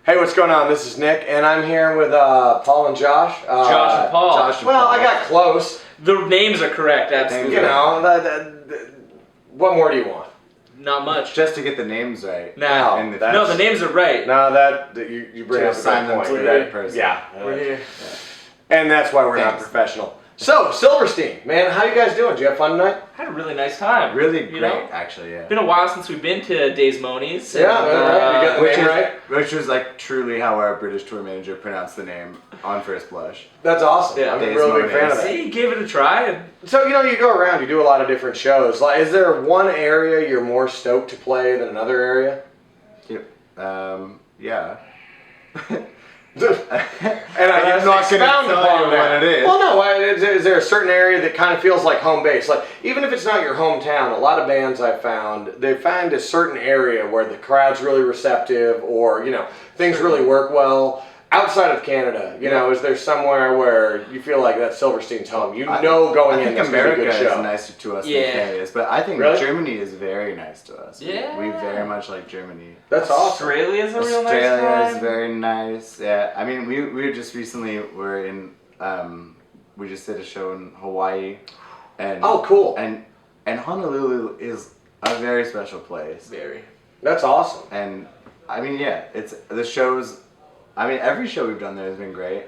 Hey, what's going on? This is Nick, and I'm here with Paul and Josh. Josh and Paul. I got close. The names are correct, absolutely. You know, what more do you want? Not much. Just to get the names right. No, the names are right. No, you bring up a good point. To the right person. Yeah. We're here. And that's why we're not professional. So, Silverstein, man, how you guys doing? Did you have fun tonight? Had a really nice time. Really great, actually, yeah. Been a while since we've been to Days Monies. Yeah, right. You got the name right. Which was like truly how our British tour manager pronounced the name on first blush. That's awesome. Yeah, I'm a real big fan of that. See, gave it a try. So, you go around, you do a lot of different shows. Like, is there one area you're more stoked to play than another area? Yep. Yeah. And I guess not going to tell you what it is. Well, no. Is there a certain area that kind of feels like home base? Like, even if it's not your hometown, a lot of bands I've found, they find a certain area where the crowd's really receptive, or things really work well. Outside of Canada, is there somewhere where you feel like that's Silverstein's home? Going in, that's America a good show. is nicer to us than Canada is, but I think Germany is very nice to us. Yeah. We very much like Germany. That's awesome. Australia's a real nice time. Australia is very nice. Yeah, I mean, we just recently were in, we just did a show in Hawaii. And oh, cool. And Honolulu is a very special place. Very. That's awesome. And, I mean, it's the shows. I mean, every show we've done there has been great,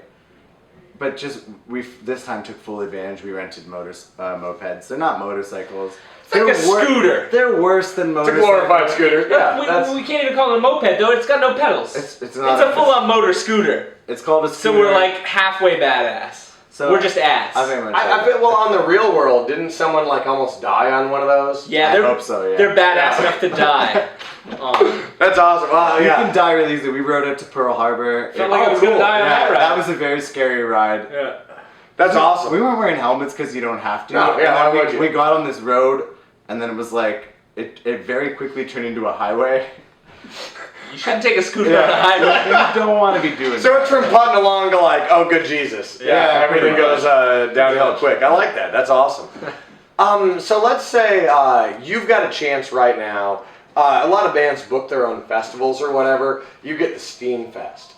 but this time took full advantage. We rented mopeds. They're not motorcycles. It's like a scooter. They're worse than motorcycles. It's a glorified scooter. Yeah, we can't even call it a moped though. It's got no pedals. It's not. It's a full-on motor scooter. It's called a scooter. So we're like halfway badass. So we're just ass. I think I bet. Well, on the real world, didn't someone almost die on one of those? Yeah, I hope so. Yeah. They're badass enough to die. That's awesome. You can die really easily. We rode it to Pearl Harbor. Felt like I was gonna die on that ride. That was a very scary ride. Yeah. That's awesome. We weren't wearing helmets because you don't have to. No, yeah, we got on this road, and then it was like it very quickly turned into a highway. You shouldn't take a scooter on the highway. You don't want to be doing So it's from putting along to oh good Jesus. Yeah, everything goes downhill quick. I like that. That's awesome. So let's say you've got a chance right now. A lot of bands book their own festivals or whatever. You get the SteinFest.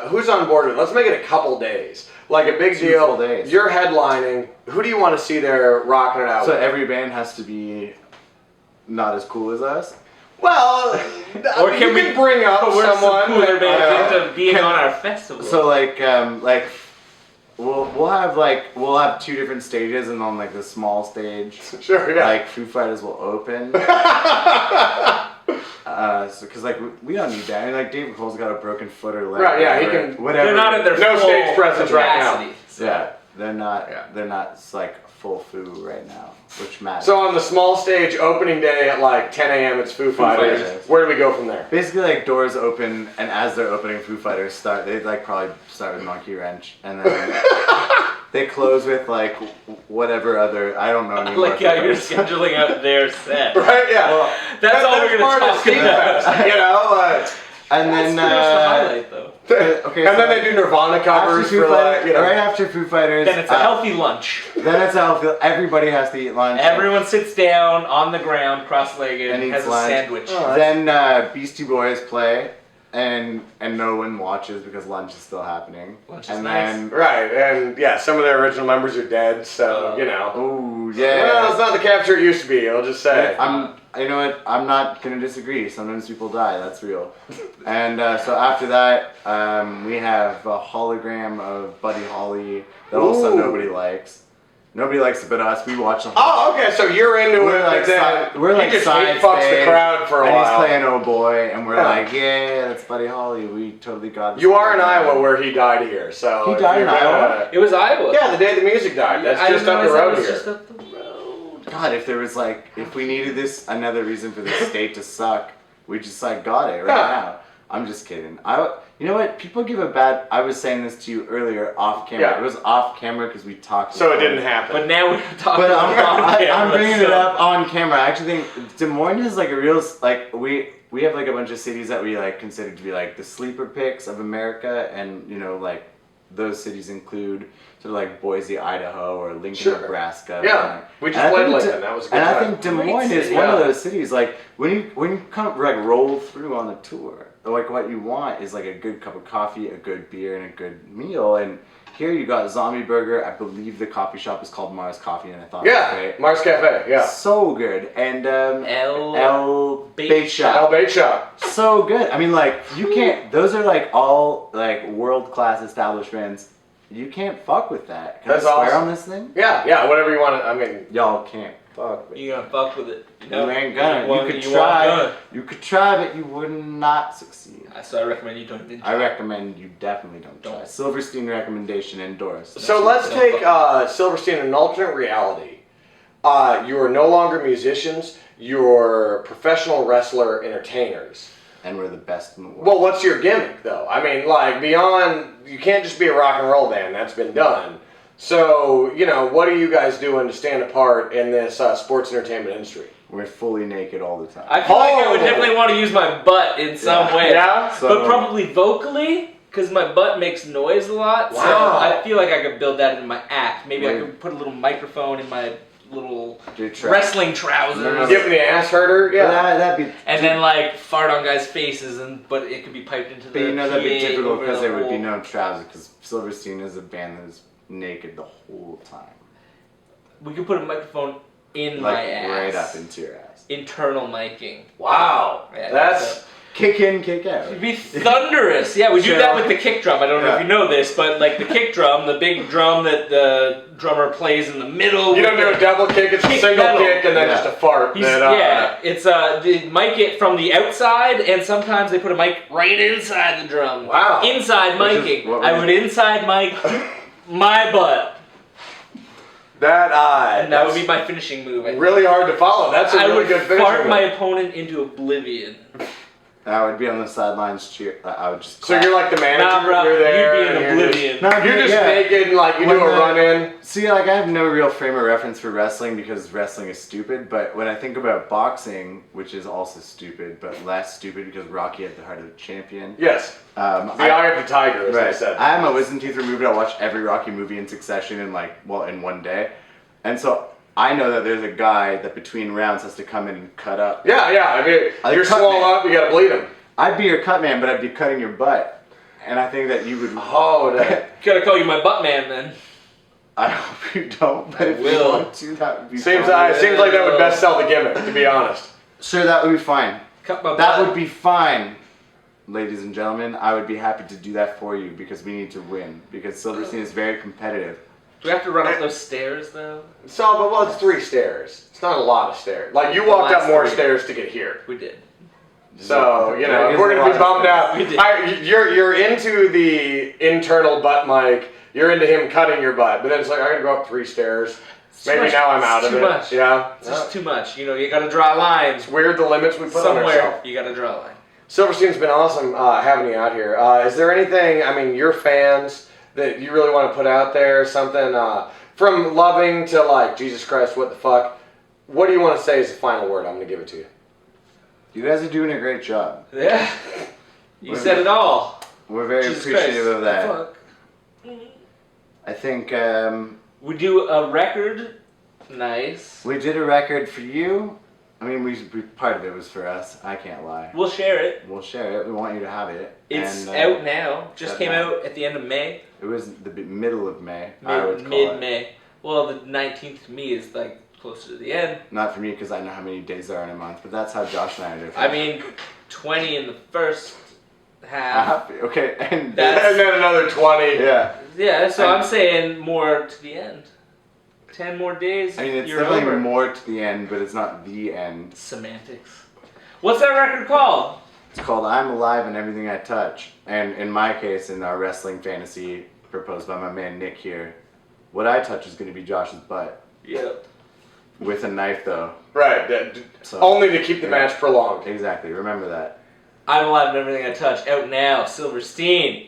Who's on board with it? Let's make it a couple days. Like a big deal. Full days. You're headlining. Who do you want to see there rocking it out So with? every band has to be not as cool as us? Well, or can we bring up someone cooler bands into being on our festival? So we'll have two different stages, and on the small stage, sure, yeah. Foo Fighters will open. Because we don't need that. I mean, David Cole's got a broken foot or leg. Right, yeah, he can. Whatever. They're not at their no full stage presence capacity, right now. So. Yeah, they're not. Yeah. They're not full Foo right now, which matters. So on the small stage, opening day at 10 a.m. it's Foo Fighters. Where do we go from there? Basically, doors open, and as they're opening, Foo Fighters start. They probably start with Monkey Wrench, and then they close with whatever other. I don't know anymore. You're scheduling out their set. Right? Yeah. Well, that's all we're gonna talk about. And then that's the highlight, though. Okay, and then they do Nirvana covers for right after Foo Fighters. Then it's a healthy lunch. Everybody has to eat lunch. Everyone sits down on the ground, cross-legged, and has a sandwich. Oh, then Beastie Boys play, and no one watches because lunch is still happening. Lunch is nice. Right, and some of their original members are dead, so Oh yeah. Well, it's not the capture it used to be. I'll just say. You know what? I'm not gonna disagree. Sometimes people die. That's real. And so after that, we have a hologram of Buddy Holly that also nobody likes. Nobody likes it but us. We watch them. Oh, okay. So you're into it. We're just fucks the crowd for a while. And he's playing Oh Boy, and we're yeah, that's Buddy Holly. We totally got this. You are in Iowa where he died here, so. He died in Iowa? It was Iowa. Yeah, the day the music died. That's just up the road here. God, if there was if we needed another reason for this state to suck, we just got it right now. I'm just kidding. You know what? People give a bad. I was saying this to you earlier off camera. Yeah. It was off camera because we talked. So it didn't happen. But now we're talking. But on camera, I'm bringing it up on camera. I actually think Des Moines is a real we have a bunch of cities that we consider to be the sleeper picks of America, and those cities include sort of like Boise, Idaho, or Lincoln, Sure. Nebraska. Yeah, we just played Lincoln. That was a good time. I think Des Moines is one of those cities. Like when you come like roll through on the tour, like what you want is like a good cup of coffee, a good beer, and a good meal. And here you got Zombie Burger. I believe the coffee shop is called Mars Coffee, and I thought it was great. Mars Cafe. Yeah, so good. And El Bait Shop. El Bait Shop. So good. I mean, like you can't. Those are like all like world class establishments. You can't fuck with that. Can I swear on this thing? Yeah, whatever you want to. I mean, y'all can't fuck with it. You gonna fuck with it? You ain't gonna. You could try. You could try, but you would not succeed. So I recommend you don't. I recommend you definitely don't try. Silverstein recommendation endorsed. So let's take Silverstein in an alternate reality. You are no longer musicians. You're professional wrestler entertainers. And we're the best in the world. Well, what's your gimmick, though? I mean, like, beyond, you can't just be a rock and roll band. That's been done. So, you know, what are you guys doing to stand apart in this sports entertainment industry? We're fully naked all the time. I feel like I would definitely want to use my butt in some way. Yeah? But probably vocally, because my butt makes noise a lot. Wow. So I feel like I could build that into my act. Maybe I could put a little microphone in my little wrestling trousers. Give me the ass herder, that'd be. And then like fart on guys' faces, but it could be piped into the. But you know that'd be PA difficult over because the there would be whole- no trousers. Because Silverstein is a band that is naked the whole time. We could put a microphone in Like my ass. right up into your ass. Internal miking. Wow. Yeah, That's... Kick in, kick out. It'd be thunderous. Yeah, we do that with the kick drum. I don't know if you know this, but like the kick drum, the big drum that the drummer plays in the middle. You don't do a double kick, it's a single pedal. kick and then just a fart. It's they mic it from the outside, and sometimes they put a mic right inside the drum. Wow. Inside miking. I would inside mic my butt. That would be my finishing move. I think. Really hard to follow. That's a really good finishing fart move. my opponent into oblivion. I would be on the sidelines cheer. I would just. So you're like the manager. Nah, bro, you're there. you'd be in oblivion. You're just naked and like you do a run in. See, like I have no real frame of reference for wrestling because wrestling is stupid. But when I think about boxing, which is also stupid, but less stupid because Rocky had the heart of a champion. Yes. The eye of the tiger, as I said. I have my wisdom teeth removed. I watched every Rocky movie in succession in in one day, and so. I know that there's a guy that between rounds has to come in and cut up. Yeah. I mean, you're swollen up, you gotta bleed him. I'd be your cut man, but I'd be cutting your butt. And I think that you would... Gotta call you my butt man then. I hope you don't, but if you want to, that would be seems like that would best sell the gimmick, to be honest. Sure, that would be fine. Cut my butt. That would be fine. Ladies and gentlemen, I would be happy to do that for you because we need to win. Because Silverstein is very competitive. Do we have to run up those stairs though? So, it's 3 stairs. It's not a lot of stairs. Like, you walked up more stairs to get here. We did. So, you know, if we're going to be bummed out, you're into the internal butt mic, you're into him cutting your butt, but then it's like, I got to go up 3 stairs. Maybe now I'm out of it. Too much. Yeah. It's just too much. You know, you got to draw lines. It's weird the limits we put on ourselves. Somewhere, you got to draw a line. Silverstein's been awesome having you out here. Is there anything, I mean, your fans that you really want to put out there? Something from loving to like, Jesus Christ, what the fuck? What do you want to say as the final word? I'm going to give it to you. You guys are doing a great job. Yeah. You said it all. We're very Jesus appreciative Christ. of that. Fuck. I think we do a record. Nice. we did a record for you. I mean, we part of it was for us. I can't lie. We'll share it. We'll share it. We want you to have it. It's and, out now. Just came now. out at the end of May. It was the middle of May. I would call it. Mid-May. Well, the 19th to me is like closer to the end. Not for me because I know how many days there are in a month, but that's how Josh and I are different. I mean, 20 in the first half. Okay, and And then another 20. yeah. Yeah, so I'm saying more to the end. 10 more days. I mean, it's you're definitely over. more to the end, but it's not the end. Semantics. What's that record called? It's called I'm Alive and Everything I Touch. And in my case, in our wrestling fantasy proposed by my man Nick here, what I touch is going to be Josh's butt. Yep. With a knife, though. Right. So, Only to keep the match prolonged. Exactly. Remember that. I'm Alive and Everything I Touch. Out now. Silverstein.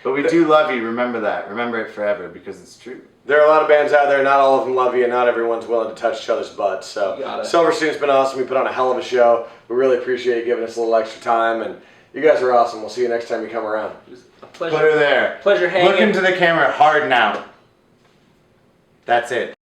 But we do love you. Remember that. Remember it forever because it's true. There are a lot of bands out there, not all of them love you, and not everyone's willing to touch each other's butts. So Silverstein's been awesome. We put on a hell of a show. We really appreciate you giving us a little extra time, and you guys are awesome. We'll see you next time you come around. It was a Pleasure. Put her there. Pleasure hanging. Look into the camera hard now. That's it.